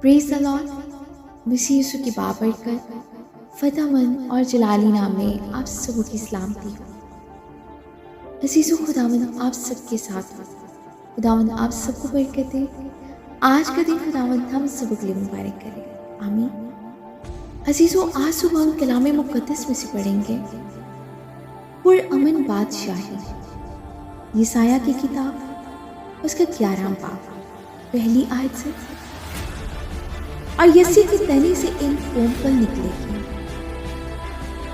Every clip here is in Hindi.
Praise the Lord. मसीह यीशु की बाबरकत, फ़तहमंद और जलाली नाम में आप सबों की सलामती हो। अज़ीज़ो, खुदावंद आप सबके साथ हो। खुदावंद आप सबको बरकत दे। आज का दिन खुदावंद हम सबों के लिए मुबारक करे। आमीन। अज़ीज़ो, आज सुबह हम कलाम मुक़द्दस में से पढ़ेंगे पुरअमन बादशाही, यशायाह की किताब, उसका 11वां बाब, पहली आयत से। और यसी की तनी से एक कोमपल निकलेगी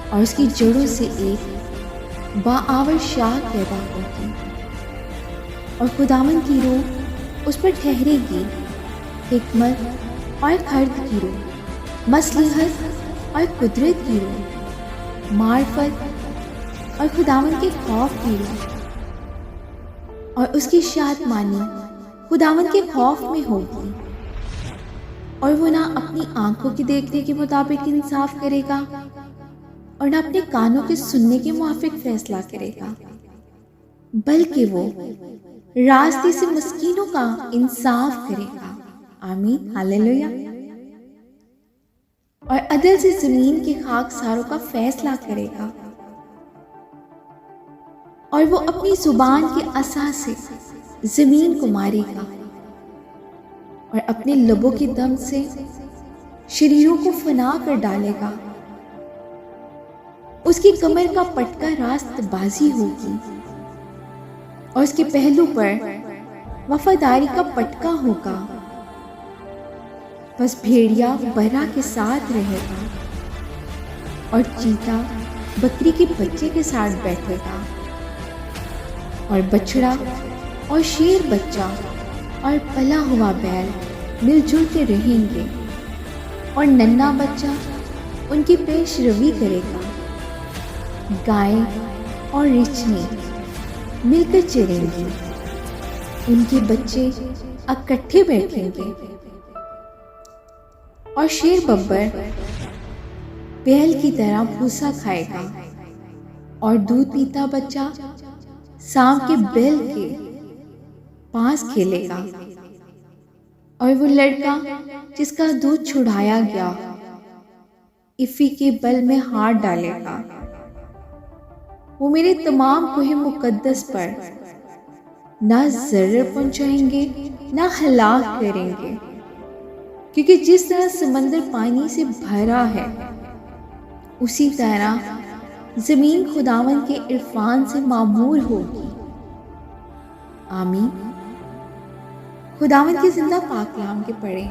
और उसकी जड़ों से एक बाआवर शाख पैदा होगी, और खुदावन की रूह उस पर ठहरेगी, हिकमत और खर्द की रूह, मसलहत और कुदरत की रूह, मार्फत और खुदावन के खौफ की रूह। और उसकी शादमानी खुदावन के खौफ में होगी, और वो ना अपनी आंखों की देखने के मुताबिक इंसाफ करेगा और ना अपने कानों के सुनने के मुआफिक फैसला करेगा, बल्कि वो रास्ते से मस्कीनों का इंसाफ करेगा। आमीन, हालेलुया। और अदल से जमीन के खाकसारों का फैसला करेगा, और वो अपनी जुबान के असा से जमीन को मारेगा और अपने लबों के दम से शरीरों को फना कर डालेगा। उसकी कमर का पटका रास्तबाजी होगी और उसके पहलू पर वफादारी का पटका होगा। बस भेड़िया बरा के साथ रहेगा और चीता बकरी के बच्चे के साथ बैठेगा, और बछड़ा और शेर बच्चा और पला हुआ बैल मिलजुल के रहेंगे, और नन्हा बच्चा उनकी पेश रवी करेगा। गाय और रिछनी मिलकर चरेंगी, उनके बच्चे इकट्ठे बैठेंगे, और शेर बब्बर बैल की तरह भूसा खाएगा, और दूध पीता बच्चा सांप के बैल के पास खेलेगा, और वो लड़का जिसका दूध छुड़ाया गया इफ़ी के बल में हाथ डालेगा। वो मेरे तमाम कोहे मुकद्दस पर ना जर्र पहुंचाएंगे ना हलाक करेंगे, क्योंकि जिस तरह समंदर पानी से भरा है उसी तरह जमीन खुदावन के इरफान से मामूर होगी। आमीन। खुदावन के जिंदा पाक कलाम के पढ़े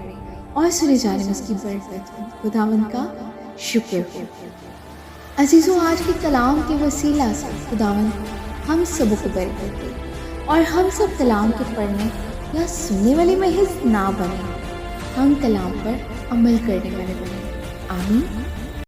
और सुने जाने में उसकी बरकत हो। खुदावन का शुक्र हो। अजीजों, आज के कलाम के वसीला से खुदावन हम सबों को बरकत दे, और हम सब कलाम के पढ़ने या सुनने वाले महज ना बने, हम कलाम पर अमल करने वाले बने। आमीन।